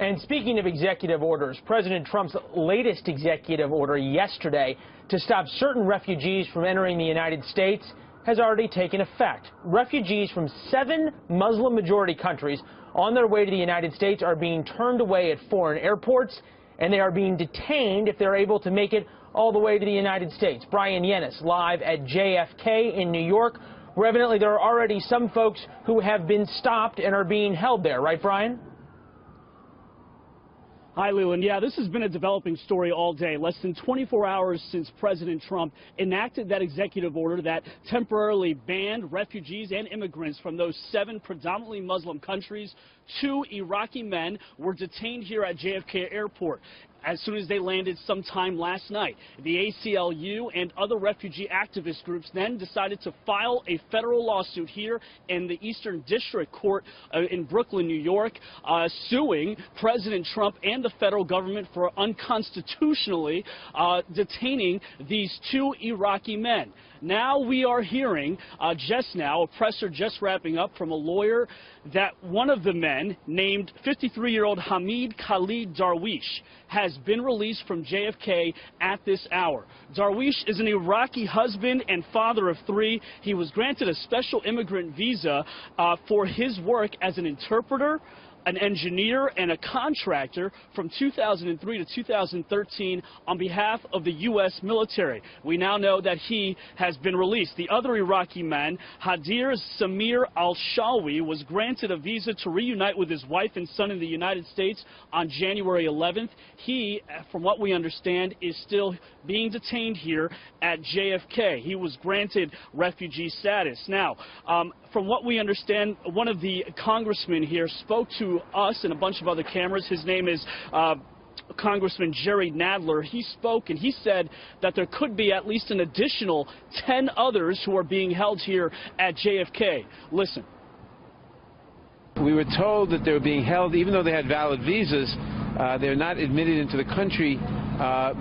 And speaking of executive orders, President Trump's latest executive order yesterday to stop certain refugees from entering the United States has already taken effect. Refugees from 7 Muslim-majority countries on their way to the United States are being turned away at foreign airports, and they are being detained if they're able to make it all the way to the United States. Brian Yennis, live at JFK in New York, where evidently there are already some folks who have been stopped and are being held there. Right, Brian? Hi, Leland. Yeah, this has been a developing story all day. Less than 24 hours since President Trump enacted that executive order that temporarily banned refugees and immigrants from those 7 predominantly Muslim countries. 2 Iraqi men were detained here at JFK Airport as soon as they landed sometime last night. The ACLU and other refugee activist groups then decided to file a federal lawsuit here in the Eastern District Court in Brooklyn, New York, suing President Trump and the federal government for unconstitutionally detaining these 2 Iraqi men. Now we are hearing just now, a presser just wrapping up from a lawyer, that one of the men, named 53-year-old Hamid Khalid Darwish, has been released from JFK at this hour. Darwish is an Iraqi husband and father of 3. He was granted a special immigrant visa for his work as an interpreter, an engineer, and a contractor from 2003 to 2013 on behalf of the U.S. military. We now know that he has been released. The other Iraqi man, Hadir Samir al-Shawi, was granted a visa to reunite with his wife and son in the United States on January 11th. He, from what we understand, is still being detained here at JFK. He was granted refugee status. Now, from what we understand, one of the congressmen here spoke to us and a bunch of other cameras. His name is Congressman Jerry Nadler. He spoke and he said that there could be at least an additional 10 others who are being held here at JFK. Listen. We were told that they were being held even though they had valid visas. They're not admitted into the country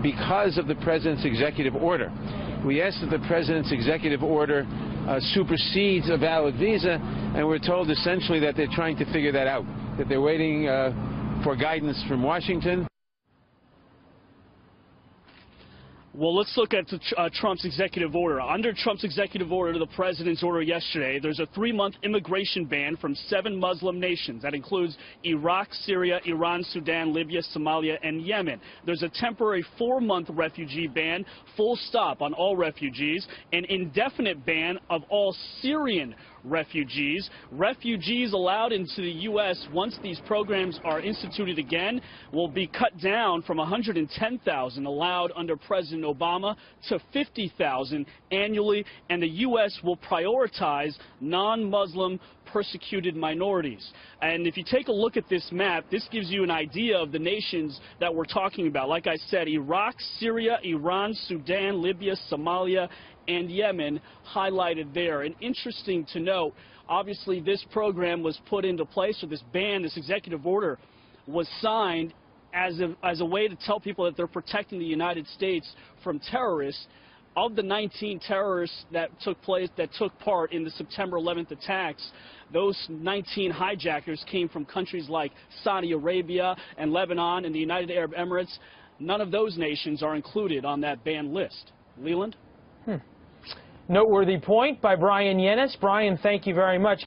because of the president's executive order. We asked that the president's executive order supersedes a valid visa, and we're told essentially that they're trying to figure that out, that they're waiting for guidance from Washington. Well, let's look at Trump's executive order. Under Trump's executive order, the president's order yesterday, there's a 3-month immigration ban from 7 Muslim nations. That includes Iraq, Syria, Iran, Sudan, Libya, Somalia, and Yemen. There's a temporary 4-month refugee ban, full stop on all refugees, an indefinite ban of all Syrian refugees. Refugees allowed into the U.S. once these programs are instituted again will be cut down from 110,000 allowed under President Obama to 50,000 annually, and the U.S. will prioritize non-Muslim persecuted minorities. And if you take a look at this map, this gives you an idea of the nations that we're talking about. Like I said, Iraq, Syria, Iran, Sudan, Libya, Somalia, and Yemen highlighted there. And interesting to note, obviously this program was put into place, or this ban, this executive order, was signed as a way to tell people that they're protecting the United States from terrorists. Of the 19 terrorists that took part in the September 11th attacks, those 19 hijackers came from countries like Saudi Arabia and Lebanon and the United Arab Emirates. None of those nations are included on that banned list. Leland? Noteworthy point by Brian Yennis. Brian, thank you very much.